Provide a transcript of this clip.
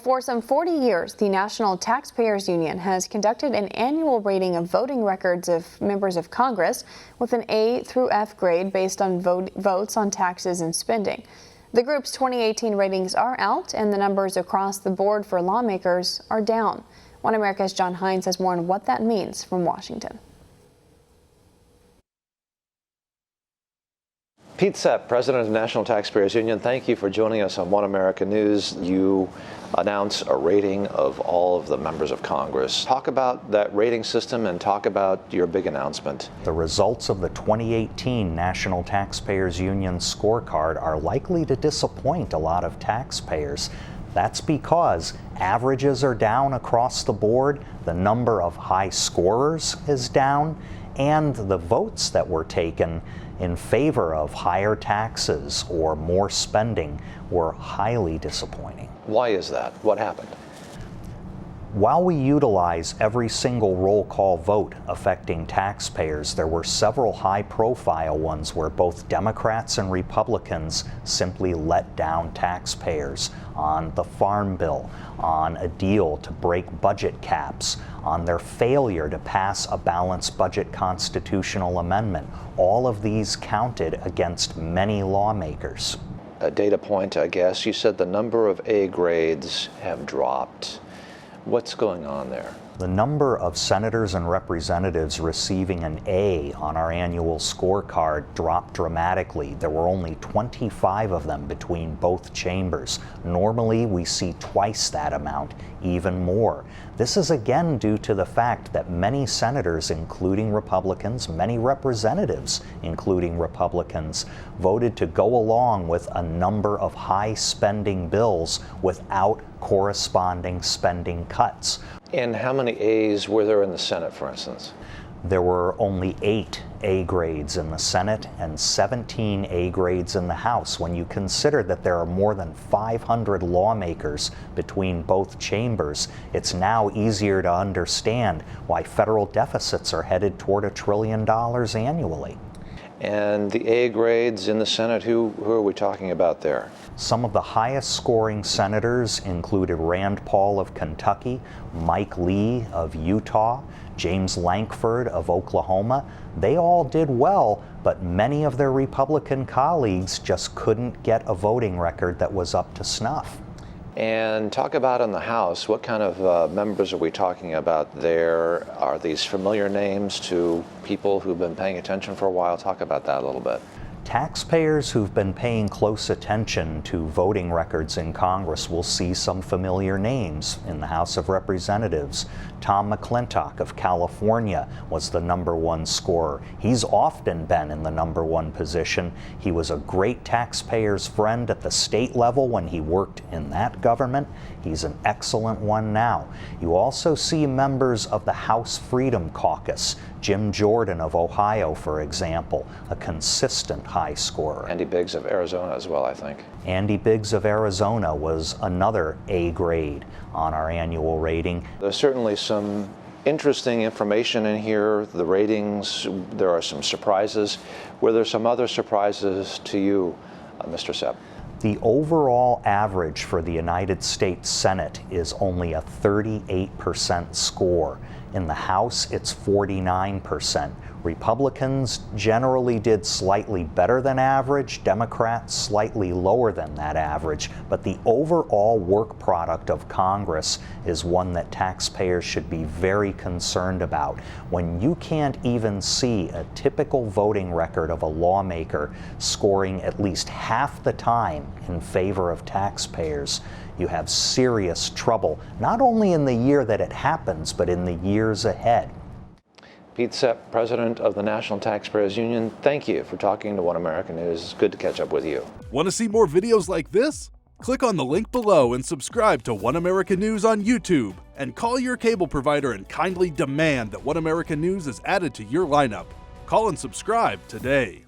For some 40 years, the National Taxpayers Union has conducted an annual rating of voting records of members of Congress with an A through F grade based on votes on taxes and spending. The group's 2018 ratings are out, and the numbers across the board for lawmakers are down. One America's John Hines has more on what that means from Washington. Pete Sepp, President of the National Taxpayers Union, thank you for joining us on One America News. You announce a rating of all of the members of Congress. Talk about that rating system and talk about your big announcement. The results of the 2018 National Taxpayers Union scorecard are likely to disappoint a lot of taxpayers. That's because averages are down across the board, the number of high scorers is down, and the votes that were taken in favor of higher taxes or more spending were highly disappointing. Why is that? What happened? While we utilize every single roll call vote affecting taxpayers, there were several high-profile ones where both Democrats and Republicans simply let down taxpayers on the Farm Bill, on a deal to break budget caps, on their failure to pass a balanced budget constitutional amendment. All of these counted against many lawmakers. A data point, I guess. You said the number of A grades have dropped. What's going on there? The number of senators and representatives receiving an A on our annual scorecard dropped dramatically. There were only 25 of them between both chambers. Normally, we see twice that amount, even more. This is again due to the fact that many senators, including Republicans, many representatives, including Republicans, voted to go along with a number of high-spending bills without corresponding spending cuts. And how many A's were there in the Senate, for instance? There were only 8 A grades in the Senate and 17 A grades in the House. When you consider that there are more than 500 lawmakers between both chambers, it's now easier to understand why federal deficits are headed toward $1 trillion annually. And the A grades in the Senate, who are we talking about there? Some of the highest scoring senators included Rand Paul of Kentucky, Mike Lee of Utah, James Lankford of Oklahoma. They all did well, but many of their Republican colleagues just couldn't get a voting record that was up to snuff. And talk about in the House, what kind of members are we talking about there? Are these familiar names to people who've been paying attention for a while? Talk about that a little bit. Taxpayers who've been paying close attention to voting records in Congress will see some familiar names in the House of Representatives. Tom McClintock of California was the #1 scorer. He's often been in the #1 position. He was a great taxpayer's friend at the state level when he worked in that government. He's an excellent one now. You also see members of the House Freedom Caucus. Jim Jordan of Ohio, for example, a consistent high scorer. Andy Biggs of Arizona as well, I think. Andy Biggs of Arizona was another A grade on our annual rating. There's certainly some interesting information in here, the ratings, there are some surprises. Were there some other surprises to you, Mr. Sepp? The overall average for the United States Senate is only a 38% score. In the House, it's 49%. Republicans generally did slightly better than average, Democrats slightly lower than that average, but the overall work product of Congress is one that taxpayers should be very concerned about. When you can't even see a typical voting record of a lawmaker scoring at least half the time in favor of taxpayers, you have serious trouble, not only in the year that it happens, but in the years ahead. Pete Sepp, President of the National Taxpayers Union, thank you for talking to One America News. It's good to catch up with you. Want to see more videos like this? Click on the link below and subscribe to One America News on YouTube. And call your cable provider and kindly demand that One America News is added to your lineup. Call and subscribe today.